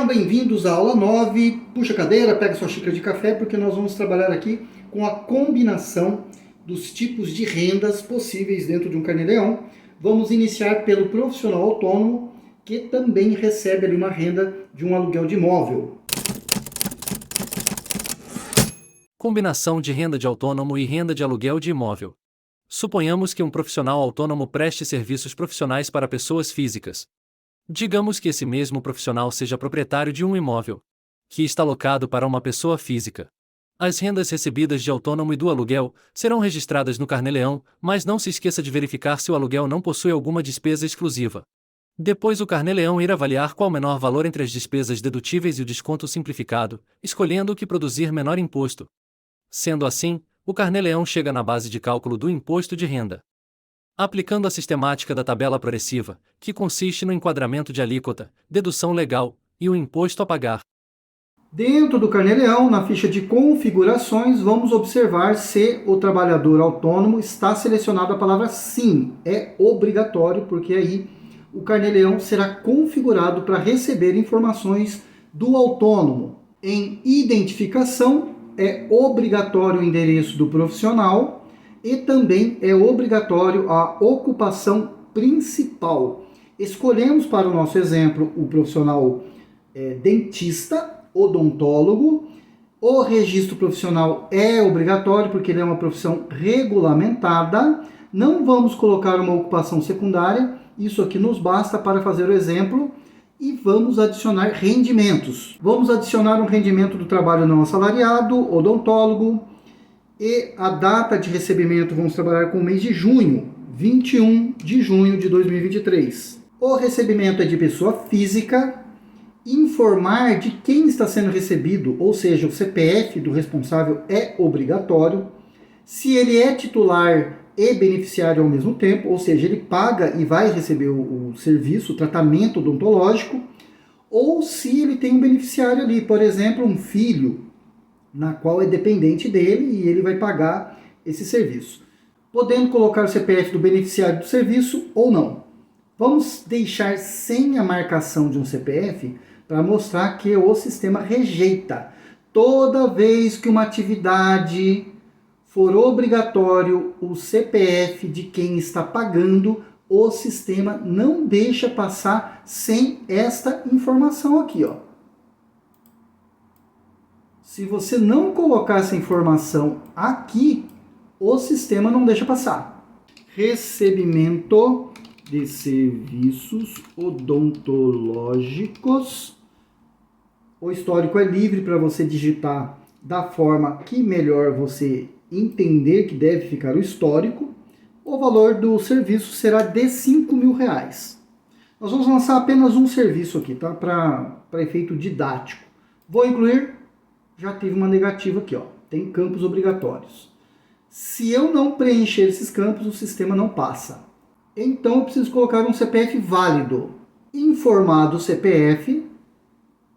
Sejam bem-vindos à aula 9. Puxa a cadeira, pega sua xícara de café, porque nós vamos trabalhar aqui com a combinação dos tipos de rendas possíveis dentro de um carnê-leão. Vamos iniciar pelo profissional autônomo, que também recebe ali uma renda de um aluguel de imóvel. Combinação de renda de autônomo e renda de aluguel de imóvel. Suponhamos que um profissional autônomo preste serviços profissionais para pessoas físicas. Digamos que esse mesmo profissional seja proprietário de um imóvel, que está alocado para uma pessoa física. As rendas recebidas de autônomo e do aluguel serão registradas no carnê-leão, mas não se esqueça de verificar se o aluguel não possui alguma despesa exclusiva. Depois o carnê-leão irá avaliar qual o menor valor entre as despesas dedutíveis e o desconto simplificado, escolhendo o que produzir menor imposto. Sendo assim, o carnê-leão chega na base de cálculo do imposto de renda. Aplicando a sistemática da tabela progressiva, que consiste no enquadramento de alíquota, dedução legal e o imposto a pagar. Dentro do carnê-leão, na ficha de configurações, vamos observar se o trabalhador autônomo está selecionado a palavra sim. É obrigatório, porque aí o carnê-leão será configurado para receber informações do autônomo. Em identificação, é obrigatório o endereço do profissional e também é obrigatório a ocupação principal. Escolhemos para o nosso exemplo o profissional dentista, odontólogo. O registro profissional é obrigatório porque ele é uma profissão regulamentada. Não vamos colocar uma ocupação secundária, isso aqui nos basta para fazer o exemplo. E vamos adicionar rendimentos. Vamos adicionar um rendimento do trabalho não assalariado, odontólogo. E a data de recebimento, vamos trabalhar com o mês de junho, 21 de junho de 2023. O recebimento é de pessoa física. Informar de quem está sendo recebido, ou seja, o CPF do responsável é obrigatório. Se ele é titular e beneficiário ao mesmo tempo, ou seja, ele paga e vai receber o serviço, o tratamento odontológico, ou se ele tem um beneficiário ali, por exemplo, um filho, na qual é dependente dele e ele vai pagar esse serviço. Podendo colocar o CPF do beneficiário do serviço ou não. Vamos deixar sem a marcação de um CPF para mostrar que o sistema rejeita. Toda vez que uma atividade for obrigatório o CPF de quem está pagando, o sistema não deixa passar sem esta informação aqui, ó. Se você não colocar essa informação aqui, o sistema não deixa passar. Recebimento de serviços odontológicos. O histórico é livre para você digitar da forma que melhor você entender que deve ficar o histórico. O valor do serviço será de R$5.000. Nós vamos lançar apenas um serviço aqui, tá? Para efeito didático. Vou incluir, já tive uma negativa aqui, ó. Tem campos obrigatórios. Se eu não preencher esses campos, o sistema não passa. Então eu preciso colocar um CPF válido. Informado o CPF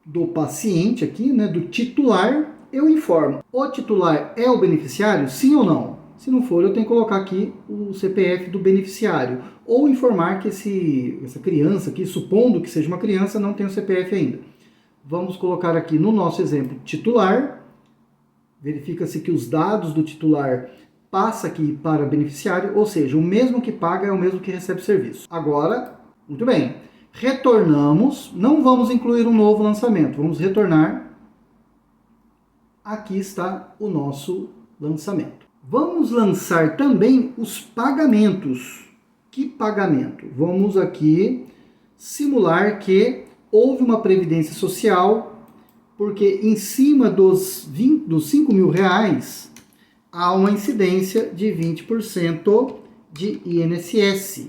do paciente aqui, né, do titular, eu informo. O titular é o beneficiário? Sim ou não? Se não for, eu tenho que colocar aqui o CPF do beneficiário. Ou informar que essa criança aqui, supondo que seja uma criança, não tem o CPF ainda. Vamos colocar aqui no nosso exemplo titular. Verifica-se que os dados do titular passa aqui para beneficiário, ou seja, o mesmo que paga é o mesmo que recebe o serviço. Agora, muito bem, retornamos, não vamos incluir um novo lançamento, vamos retornar. Aqui está o nosso lançamento. Vamos lançar também os pagamentos. Que pagamento? Vamos aqui simular que houve uma previdência social, porque em cima dos R$5.000 há uma incidência de 20% de INSS.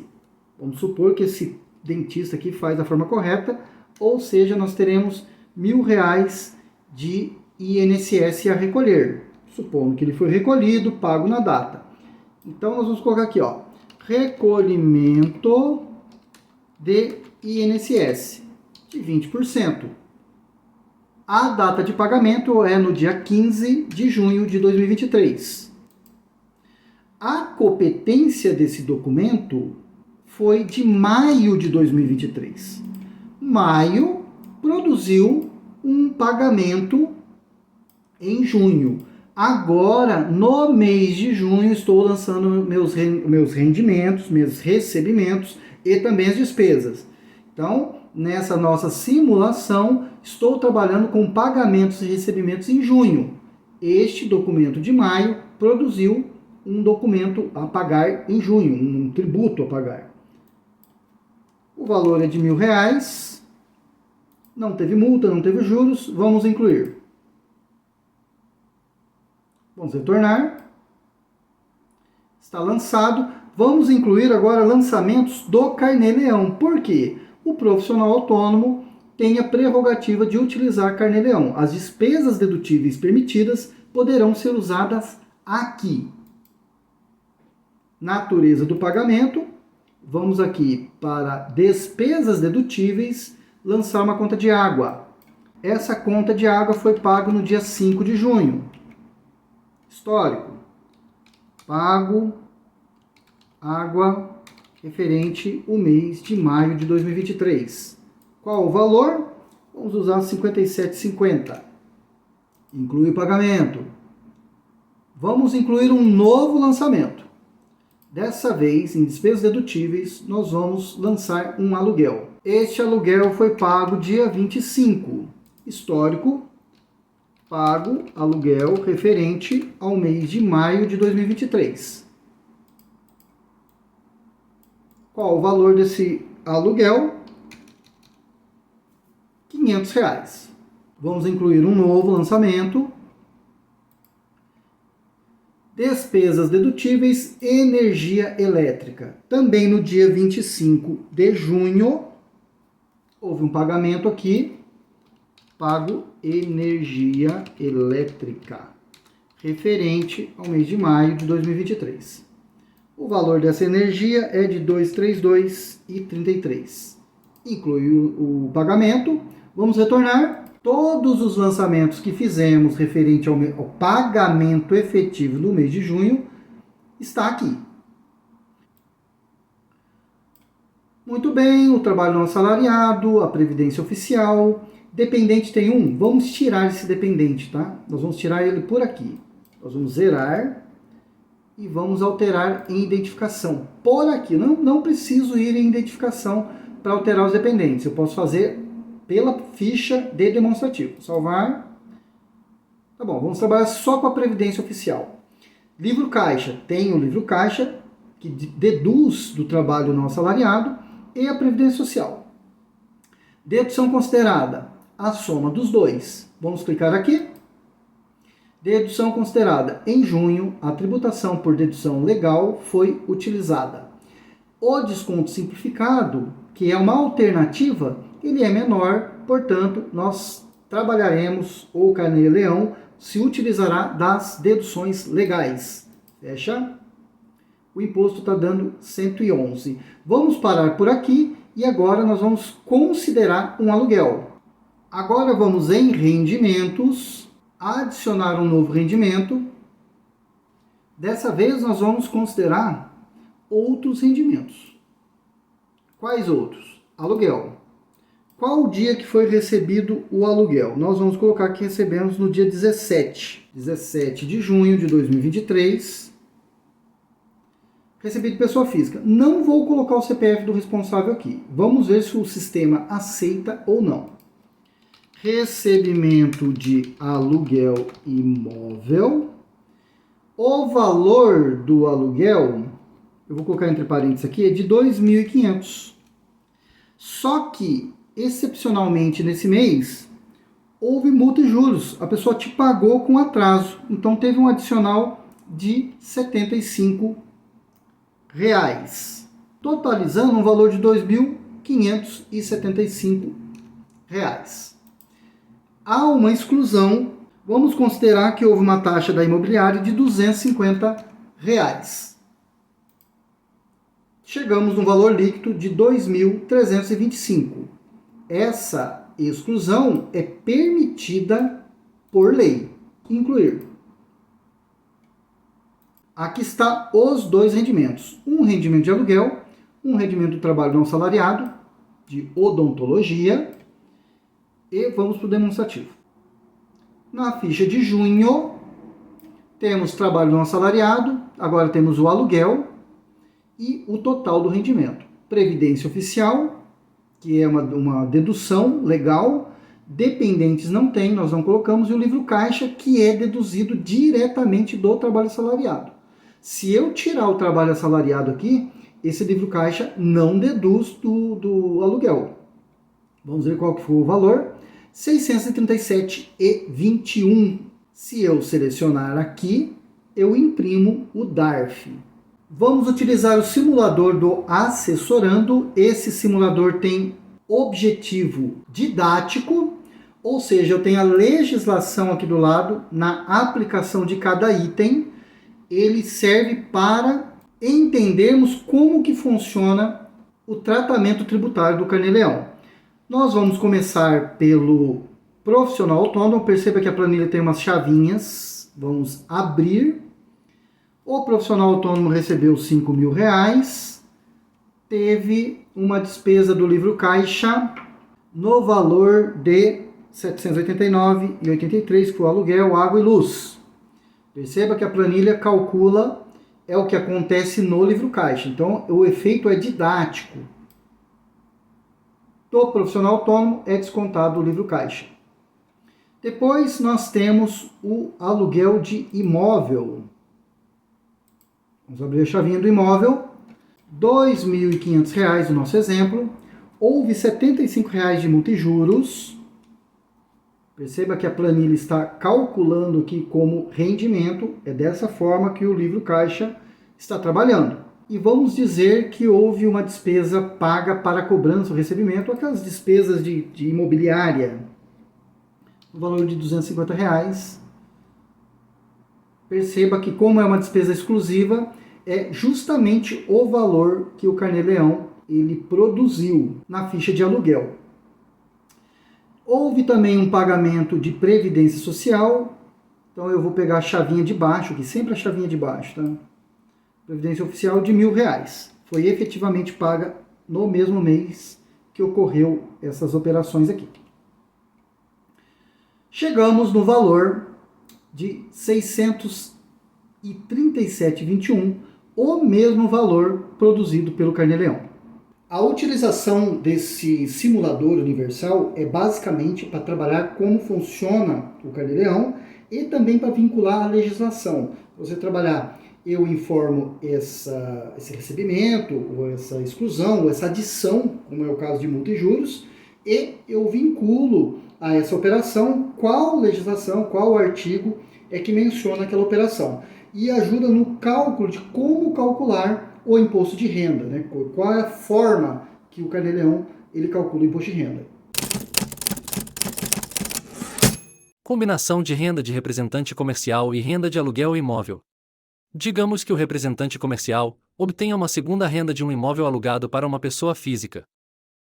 Vamos supor que esse dentista aqui faz da forma correta, ou seja, nós teremos R$1.000 de INSS a recolher. Supondo que ele foi recolhido, pago na data. Então nós vamos colocar aqui, ó, recolhimento de INSS de 20%. A data de pagamento é no dia 15 de junho de 2023. A competência desse documento foi de maio de 2023. Maio produziu um pagamento em junho. Agora, no mês de junho, estou lançando meus rendimentos, meus recebimentos e também as despesas. Então, nessa nossa simulação, estou trabalhando com pagamentos e recebimentos em junho. Este documento de maio produziu um documento a pagar em junho, um tributo a pagar. O valor é de R$1.000, não teve multa, não teve juros, vamos incluir. Vamos retornar. Está lançado. Vamos incluir agora lançamentos do Carnê-Leão. Por quê? O profissional autônomo tem a prerrogativa de utilizar Carnê-Leão. As despesas dedutíveis permitidas poderão ser usadas aqui. Natureza do pagamento. Vamos aqui para despesas dedutíveis, lançar uma conta de água. Essa conta de água foi paga no dia 5 de junho. Histórico. Pago água referente o mês de maio de 2023. Qual o valor? Vamos usar R$ 57,50. Inclui o pagamento. Vamos incluir um novo lançamento. Dessa vez, em despesas dedutíveis, nós vamos lançar um aluguel. Este aluguel foi pago dia 25. Histórico. Pago aluguel referente ao mês de maio de 2023. Qual o valor desse aluguel? R$500. Vamos incluir um novo lançamento. Despesas dedutíveis, energia elétrica. Também no dia 25 de junho, houve um pagamento aqui. Pago energia elétrica, referente ao mês de maio de 2023. O valor dessa energia é de R$ 232,33. Inclui o pagamento. Vamos retornar. Todos os lançamentos que fizemos referente ao pagamento efetivo no mês de junho está aqui. Muito bem, o trabalho não assalariado, a previdência oficial. Dependente tem um, vamos tirar esse dependente, tá? Nós vamos tirar ele por aqui. Nós vamos zerar e vamos alterar em identificação. Por aqui, não preciso ir em identificação para alterar os dependentes. Eu posso fazer pela ficha de demonstrativo. Salvar. Tá bom, vamos trabalhar só com a previdência oficial. Livro caixa, tem o livro caixa, que deduz do trabalho não assalariado, e a previdência social. Dedução considerada, a soma dos dois. Vamos clicar aqui. Dedução considerada. Em junho, a tributação por dedução legal foi utilizada. O desconto simplificado, que é uma alternativa, ele é menor, portanto, nós trabalharemos, ou Carnê-Leão se utilizará das deduções legais. Fecha. O imposto está dando 111. Vamos parar por aqui e agora nós vamos considerar um aluguel. Agora vamos em rendimentos, adicionar um novo rendimento. Dessa vez nós vamos considerar outros rendimentos. Quais outros? Aluguel. Qual o dia que foi recebido o aluguel? Nós vamos colocar que recebemos no dia 17 de junho de 2023. Recebido pessoa física. Não vou colocar o CPF do responsável aqui. Vamos ver se o sistema aceita ou não. Recebimento de aluguel imóvel. O valor do aluguel, eu vou colocar entre parênteses aqui, é de R$ 2.500. Só que, excepcionalmente nesse mês, houve multa e juros. A pessoa te pagou com atraso. Então teve um adicional de R$ 75, totalizando um valor de R$ 2.575. Há uma exclusão. Vamos considerar que houve uma taxa da imobiliária de R$ 250. Chegamos no valor líquido de R$ 2.325. Essa exclusão é permitida por lei. Incluir. Aqui está os dois rendimentos. Um rendimento de aluguel, um rendimento do trabalho não assalariado, de odontologia, E vamos para o demonstrativo. Na ficha de junho, temos trabalho não assalariado, agora temos o aluguel e o total do rendimento. Previdência oficial, que é uma dedução legal, dependentes não tem, nós não colocamos, e o livro caixa, que é deduzido diretamente do trabalho assalariado. Se eu tirar o trabalho assalariado aqui, esse livro caixa não deduz do aluguel. Vamos ver qual que foi o valor. R$ 637,21. Se eu selecionar aqui, eu imprimo o DARF. Vamos utilizar o simulador do Assessorando. Esse simulador tem objetivo didático, ou seja, eu tenho a legislação aqui do lado, na aplicação de cada item. Ele serve para entendermos como que funciona o tratamento tributário do Carnê-Leão. Nós vamos começar pelo profissional autônomo. Perceba que a planilha tem umas chavinhas. Vamos abrir. O profissional autônomo recebeu R$ 5.000. Teve uma despesa do livro caixa no valor de R$ 789,83, que foi o aluguel, água e luz. Perceba que a planilha calcula, é o que acontece no livro caixa. Então, o efeito é didático. Do profissional autônomo é descontado o livro caixa. Depois nós temos o aluguel de imóvel. Vamos abrir a chavinha do imóvel. R$ 2.500 no nosso exemplo. Houve R$ 75 de multa e juros. Perceba que a planilha está calculando aqui como rendimento. É dessa forma que o livro caixa está trabalhando. E vamos dizer que houve uma despesa paga para cobrança ou recebimento, aquelas despesas de imobiliária, no valor de R$ 250. Perceba que, como é uma despesa exclusiva, é justamente o valor que o Carnê-Leão ele produziu na ficha de aluguel. Houve também um pagamento de previdência social. Então eu vou pegar a chavinha de baixo, que sempre a chavinha de baixo, tá? Previdência oficial de R$ 1.000. Foi efetivamente paga no mesmo mês que ocorreu essas operações aqui. Chegamos no valor de R$ 637,21, o mesmo valor produzido pelo Carnê-Leão. A utilização desse simulador universal é basicamente para trabalhar como funciona o Carnê-Leão e também para vincular a legislação. Você trabalhar, eu informo esse recebimento, ou essa exclusão, ou essa adição, como é o caso de multa e juros, e eu vinculo a essa operação qual legislação, qual artigo é que menciona aquela operação. E ajuda no cálculo de como calcular o imposto de renda, né? Qual é a forma que o Carnê-Leão ele calcula o imposto de renda. Combinação de renda de representante comercial e renda de aluguel imóvel. Digamos que o representante comercial obtenha uma segunda renda de um imóvel alugado para uma pessoa física.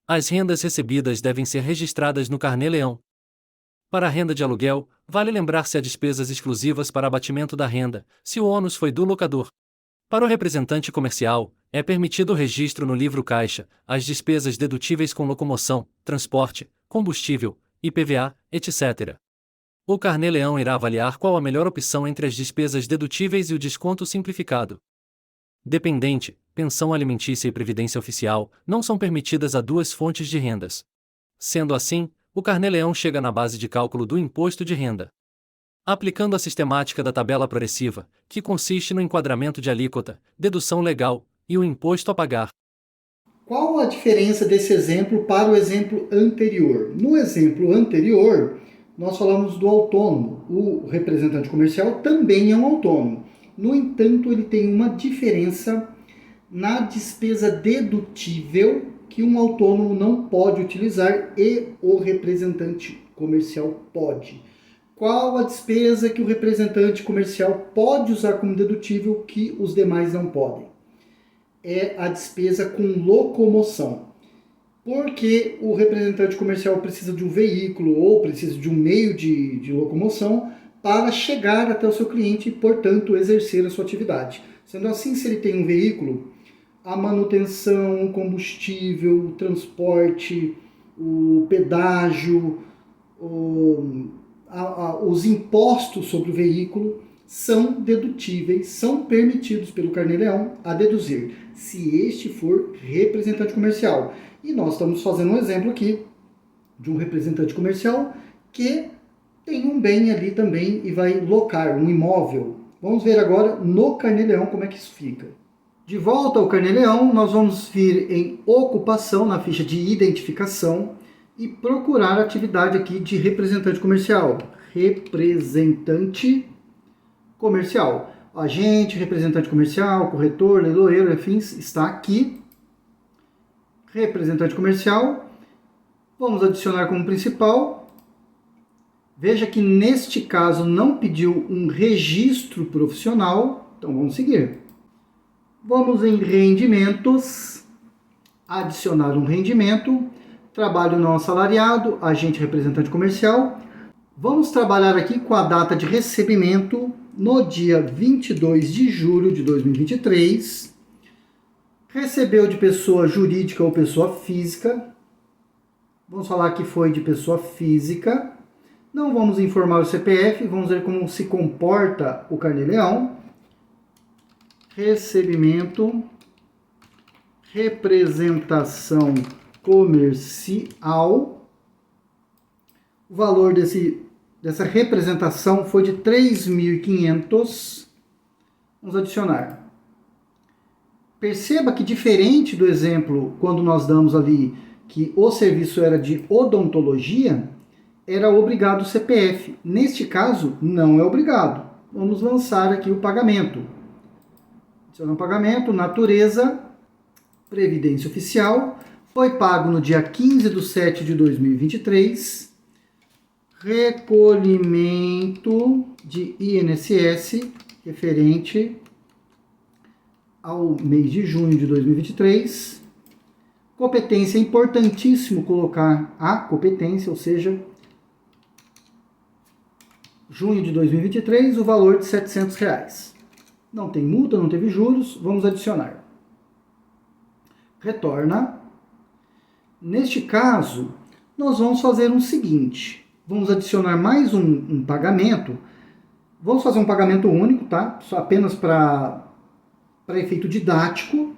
As rendas recebidas devem ser registradas no Carnê-Leão. Para a renda de aluguel, vale lembrar-se a despesas exclusivas para abatimento da renda, se o ônus foi do locador. Para o representante comercial, é permitido o registro no livro caixa, as despesas dedutíveis com locomoção, transporte, combustível, IPVA, etc. O Carnê-Leão irá avaliar qual a melhor opção entre as despesas dedutíveis e o desconto simplificado. Dependente, pensão alimentícia e previdência oficial não são permitidas a duas fontes de rendas. Sendo assim, o Carnê-Leão chega na base de cálculo do imposto de renda. Aplicando a sistemática da tabela progressiva, que consiste no enquadramento de alíquota, dedução legal e o imposto a pagar. Qual a diferença desse exemplo para o exemplo anterior? No exemplo anterior, nós falamos do autônomo. O representante comercial também é um autônomo. No entanto, ele tem uma diferença na despesa dedutível que um autônomo não pode utilizar e o representante comercial pode. Qual a despesa que o representante comercial pode usar como dedutível que os demais não podem? É a despesa com locomoção. Porque o representante comercial precisa de um veículo ou precisa de um meio de locomoção para chegar até o seu cliente e, portanto, exercer a sua atividade. Sendo assim, se ele tem um veículo, a manutenção, o combustível, o transporte, o pedágio, os impostos sobre o veículo são dedutíveis, são permitidos pelo Carnê-Leão a deduzir, se este for representante comercial. E nós estamos fazendo um exemplo aqui de um representante comercial que tem um bem ali também e vai locar um imóvel. Vamos ver agora no Carnê-Leão como é que isso fica. De volta ao Carnê-Leão, nós vamos vir em ocupação, na ficha de identificação, e procurar a atividade aqui de representante comercial. Representante comercial. Agente, representante comercial, corretor, leiloeiro, enfim, está aqui. Representante comercial. Vamos adicionar como principal. Veja que neste caso não pediu um registro profissional, então vamos seguir. Vamos em rendimentos, adicionar um rendimento, trabalho não assalariado, agente representante comercial. Vamos trabalhar aqui com a data de recebimento no dia 22 de julho de 2023. Recebeu de pessoa jurídica ou pessoa física. Vamos falar que foi de pessoa física. Não vamos informar o CPF, vamos ver como se comporta o Carnê-Leão. Recebimento, representação comercial. O valor dessa representação foi de 3.500. Vamos adicionar. Perceba que diferente do exemplo, quando nós damos ali que o serviço era de odontologia, era obrigado o CPF. Neste caso, não é obrigado. Vamos lançar aqui o pagamento. Adicionar o pagamento, natureza, previdência oficial, foi pago no dia 15/7/2023, recolhimento de INSS referente ao mês de junho de 2023, competência, é importantíssimo colocar a competência, ou seja, junho de 2023, o valor de R$ 700. Não tem multa, não teve juros, vamos adicionar. Retorna. Neste caso, nós vamos fazer o seguinte, vamos adicionar mais um pagamento, vamos fazer um pagamento único, tá? Só apenas para efeito didático.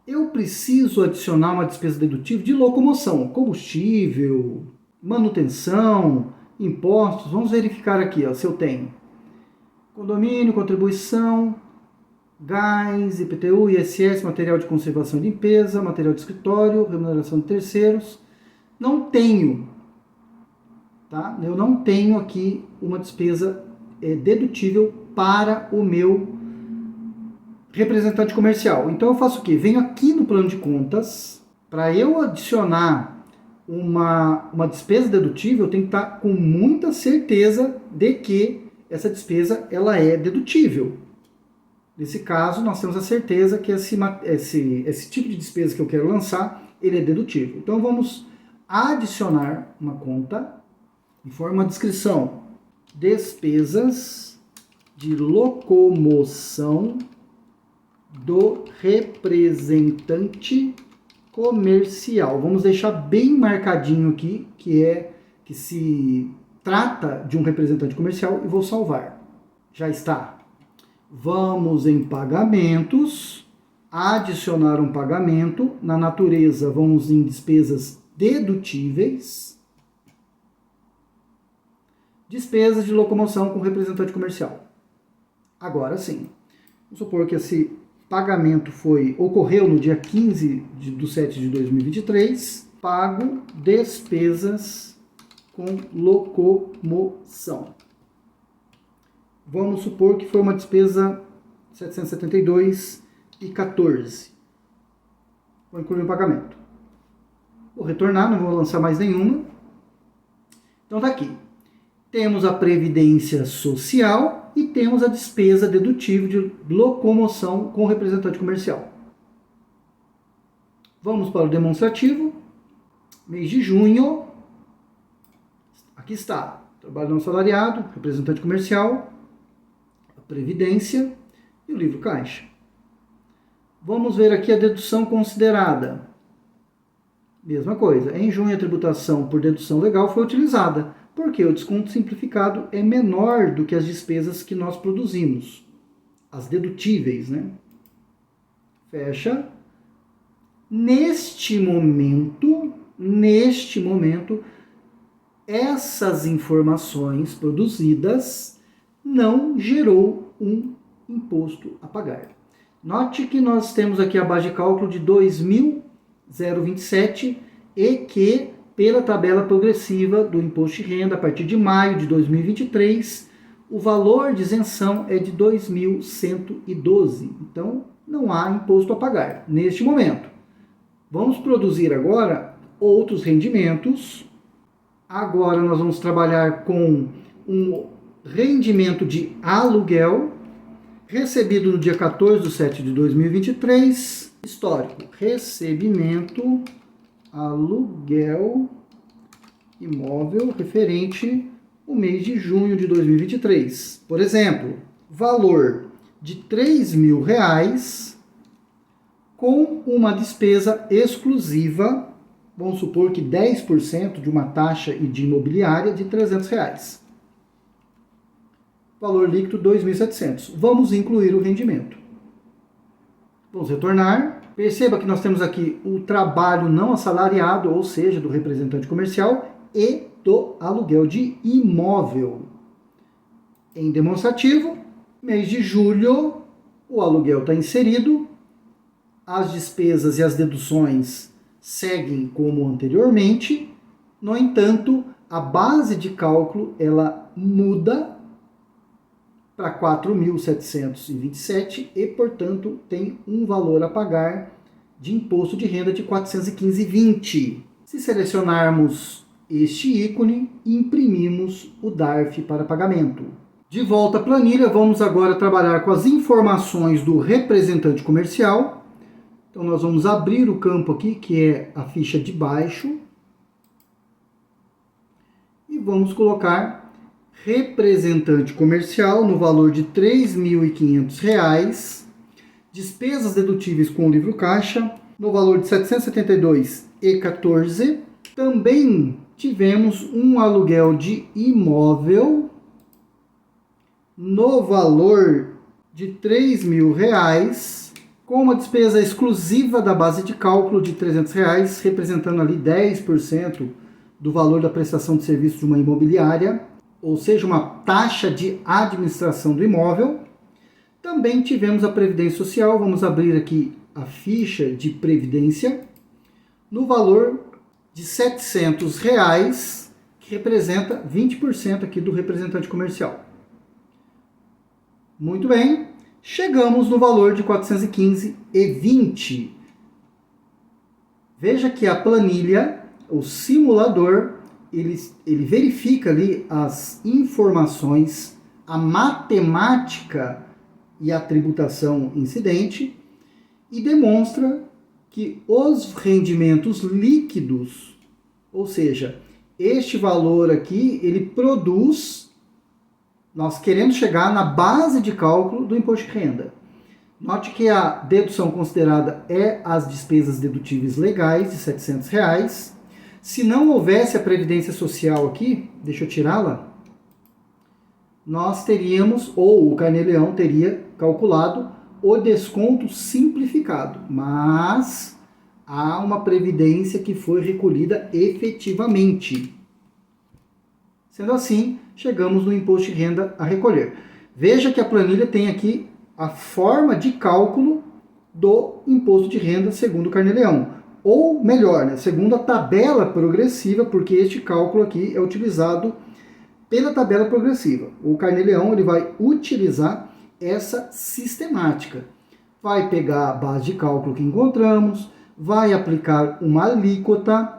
Eu preciso adicionar uma despesa dedutível de locomoção, combustível, manutenção, impostos. Vamos verificar aqui, ó, se eu tenho condomínio, contribuição, gás, IPTU, ISS, material de conservação e limpeza, material de escritório, remuneração de terceiros. Não tenho, tá? Eu não tenho aqui uma despesa dedutível para o meu representante comercial. Então eu faço o quê? Venho aqui no plano de contas, para eu adicionar uma despesa dedutível, eu tenho que estar com muita certeza de que essa despesa ela é dedutível. Nesse caso, nós temos a certeza que esse tipo de despesa que eu quero lançar, ele é dedutível. Então vamos adicionar uma conta em forma de descrição. Despesas de locomoção do representante comercial. Vamos deixar bem marcadinho aqui que se trata de um representante comercial e vou salvar. Já está. Vamos em pagamentos, adicionar um pagamento. Na natureza, vamos em despesas dedutíveis. Despesas de locomoção com representante comercial. Agora sim. Vamos supor que esse pagamento ocorreu no dia 15/7/2023. Pago despesas com locomoção. Vamos supor que foi uma despesa R$ 772,14. Vou incluir o pagamento. Vou retornar, não vou lançar mais nenhuma. Então tá aqui. Temos a previdência social e temos a despesa dedutível de locomoção com representante comercial. Vamos para o demonstrativo. Mês de junho. Aqui está. Trabalho não assalariado, representante comercial, a previdência e o livro caixa. Vamos ver aqui a dedução considerada. Mesma coisa. Em junho, a tributação por dedução legal foi utilizada. porque o desconto simplificado é menor do que as despesas que nós produzimos, as dedutíveis, né? Fecha. Neste momento, essas informações produzidas não gerou um imposto a pagar. Note que nós temos aqui a base de cálculo de 2.027 e que, pela tabela progressiva do imposto de renda, a partir de maio de 2023, o valor de isenção é de 2.112. Então, não há imposto a pagar neste momento. Vamos produzir agora outros rendimentos. Agora nós vamos trabalhar com um rendimento de aluguel, recebido no dia 14/7/2023, histórico, recebimento, aluguel, imóvel, referente ao mês de junho de 2023. Por exemplo, valor de R$3.000 com uma despesa exclusiva, vamos supor que 10% de uma taxa e de imobiliária de R$300. Valor líquido 2.700. Vamos incluir o rendimento. Vamos retornar. Perceba que nós temos aqui o trabalho não assalariado, ou seja, do representante comercial e do aluguel de imóvel. Em demonstrativo, mês de julho, o aluguel está inserido, as despesas e as deduções seguem como anteriormente. No entanto, a base de cálculo ela muda para 4.727 e, portanto, tem um valor a pagar de imposto de renda de 415,20. Se selecionarmos este ícone, imprimimos o DARF para pagamento. De volta à planilha, vamos agora trabalhar com as informações do representante comercial. Então, nós vamos abrir o campo aqui, que é a ficha de baixo, e vamos colocar representante comercial no valor de R$ 3.500, despesas dedutíveis com o livro caixa no valor de R$ 772,14. Também tivemos um aluguel de imóvel no valor de R$ 3.000, com uma despesa exclusiva da base de cálculo de R$ 300, representando ali 10% do valor da prestação de serviço de uma imobiliária, ou seja, uma taxa de administração do imóvel. Também tivemos a Previdência Social, vamos abrir aqui a ficha de Previdência, no valor de R$ 700, que representa 20% aqui do representante comercial. Muito bem, chegamos no valor de R$ 415,20. Veja que a planilha, o simulador, ele verifica ali as informações, a matemática e a tributação incidente e demonstra que os rendimentos líquidos, ou seja, este valor aqui, ele produz, nós queremos chegar na base de cálculo do imposto de renda. Note que a dedução considerada é as despesas dedutíveis legais de R$ 700. Se não houvesse a Previdência Social aqui, deixa eu tirá-la, nós teríamos, ou o Carnê-Leão teria calculado o desconto simplificado, mas há uma previdência que foi recolhida efetivamente. Sendo assim, chegamos no imposto de renda a recolher. Veja que a planilha tem aqui a forma de cálculo do imposto de renda segundo o Carnê-Leão. Ou melhor, né, segundo a tabela progressiva, porque este cálculo aqui é utilizado pela tabela progressiva. O Carnê-Leão ele vai utilizar essa sistemática. Vai pegar a base de cálculo que encontramos, vai aplicar uma alíquota,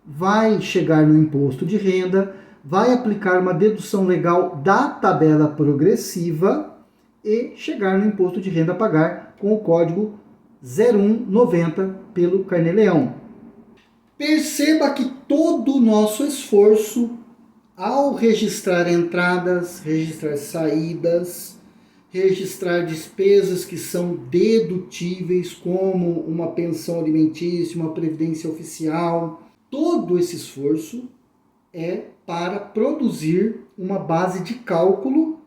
vai chegar no imposto de renda, vai aplicar uma dedução legal da tabela progressiva e chegar no imposto de renda a pagar com o código 0190 pelo Carnê-Leão. Perceba que todo o nosso esforço ao registrar entradas, registrar saídas, registrar despesas que são dedutíveis, como uma pensão alimentícia, uma previdência oficial, todo esse esforço é para produzir uma base de cálculo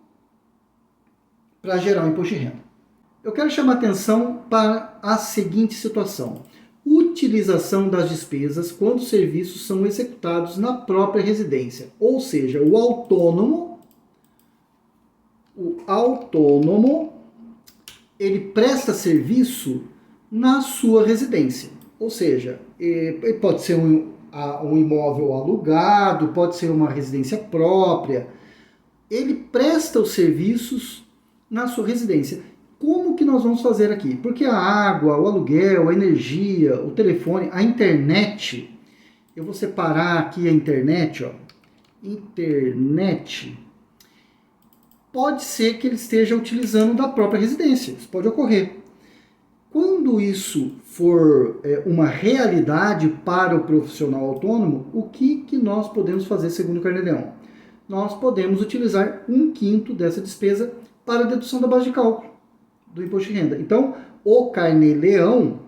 para gerar o imposto de renda. Eu quero chamar atenção para a seguinte situação: utilização das despesas quando os serviços são executados na própria residência, ou seja, o autônomo ele presta serviço na sua residência, ou seja, ele pode ser um imóvel alugado, pode ser uma residência própria, ele presta os serviços na sua residência. Como que nós vamos fazer aqui? Porque a água, o aluguel, a energia, o telefone, a internet, eu vou separar aqui a internet, ó. Internet, pode ser que ele esteja utilizando da própria residência, isso pode ocorrer. Quando isso for uma realidade para o profissional autônomo, o que nós podemos fazer segundo o Carnê-Leão? Nós podemos utilizar 1/5 dessa despesa para a dedução da base de cálculo do imposto de renda. Então, o Carnê-Leão,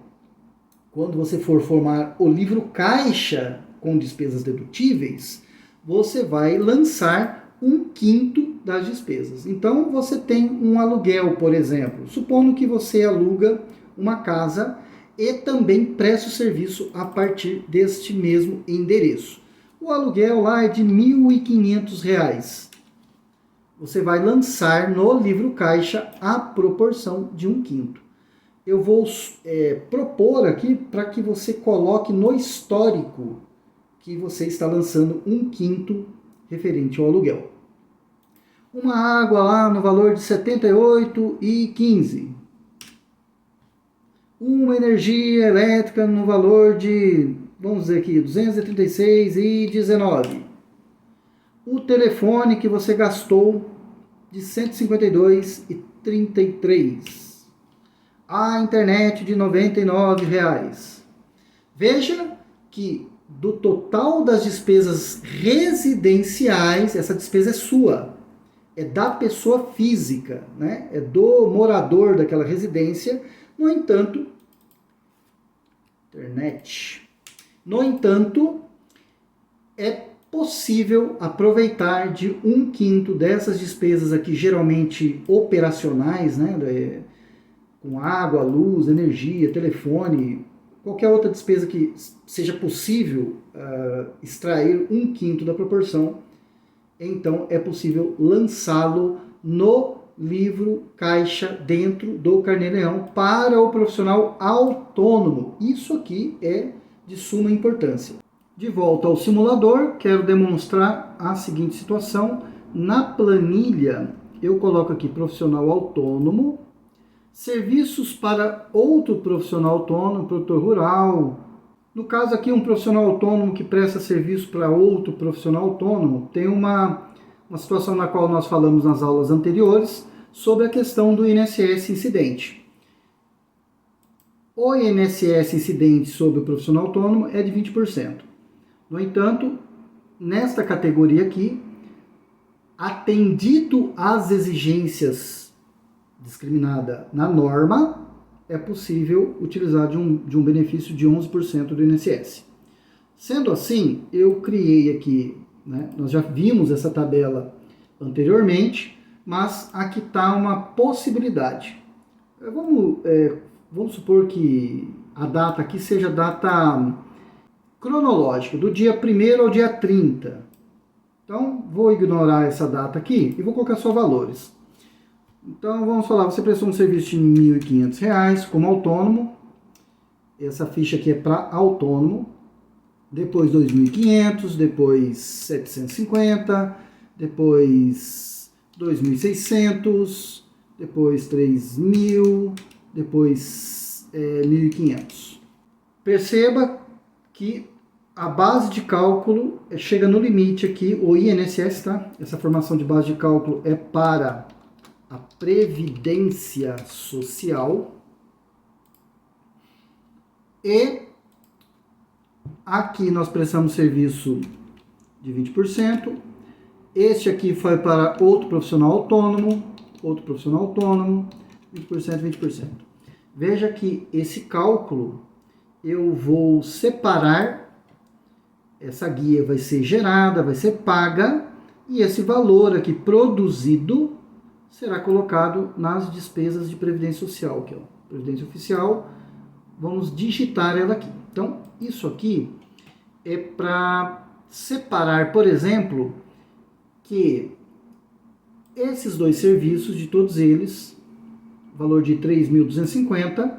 quando você for formar o livro caixa com despesas dedutíveis, você vai lançar 1/5 das despesas. Então, você tem um aluguel, por exemplo. Supondo que você aluga uma casa e também presta o serviço a partir deste mesmo endereço. O aluguel lá é de R$ 1.500. Você vai lançar no livro caixa a proporção de 1/5. Eu vou propor aqui para que você coloque no histórico que você está lançando 1/5 referente ao aluguel. Uma água lá no valor de R$ 78,15. Uma energia elétrica no valor de, vamos dizer aqui, R$ 236,19. O telefone que você gastou de R$ 152,33. A internet de R$ 99,00. Veja que do total das despesas residenciais, essa despesa é sua, é da pessoa física, né? É do morador daquela residência. No entanto, é possível aproveitar de 1/5 dessas despesas aqui, geralmente operacionais, né? Com água, luz, energia, telefone, qualquer outra despesa que seja possível extrair 1/5 da proporção, então é possível lançá-lo no livro caixa dentro do Carnê-Leão para o profissional autônomo. Isso aqui é de suma importância. De volta ao simulador, quero demonstrar a seguinte situação. Na planilha, eu coloco aqui profissional autônomo, serviços para outro profissional autônomo, produtor rural. No caso aqui, um profissional autônomo que presta serviço para outro profissional autônomo, tem uma situação na qual nós falamos nas aulas anteriores sobre a questão do INSS incidente. O INSS incidente sobre o profissional autônomo é de 20%. No entanto, nesta categoria aqui, atendido às exigências discriminada na norma, é possível utilizar de um benefício de 11% do INSS. Sendo assim, eu criei aqui, né, nós já vimos essa tabela anteriormente, mas aqui está uma possibilidade. Vamos supor que a data aqui seja a data cronológica, do dia 1º ao dia 30. Então, vou ignorar essa data aqui e vou colocar só valores. Então, vamos falar, você prestou um serviço de R$ 1.500 como autônomo. Essa ficha aqui é para autônomo. Depois 2.500, depois 750, depois 2.600, depois 3.000, depois 1.500. Perceba que a base de cálculo chega no limite aqui, o INSS, tá? Essa formação de base de cálculo é para a Previdência Social. E aqui nós prestamos serviço de 20%. Este aqui foi para outro profissional autônomo, 20%, 20%. Veja que esse cálculo eu vou separar essa guia vai ser gerada, vai ser paga, e esse valor aqui produzido será colocado nas despesas de Previdência Social, que é a Previdência Oficial. Vamos digitar ela aqui. Então, isso aqui é para separar, por exemplo, que esses dois serviços, de todos eles, valor de 3.250,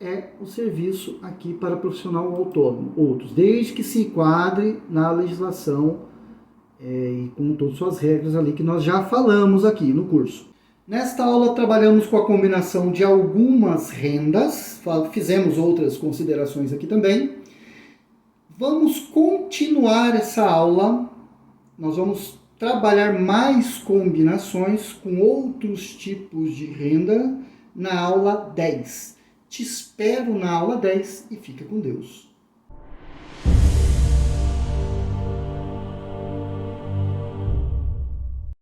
é o serviço aqui para profissional autônomo. Outros, desde que se enquadre na legislação e com todas as suas regras ali que nós já falamos aqui no curso. Nesta aula trabalhamos com a combinação de algumas rendas, fizemos outras considerações aqui também. Vamos continuar essa aula, nós vamos trabalhar mais combinações com outros tipos de renda na aula 10. Te espero na aula 10 e fica com Deus.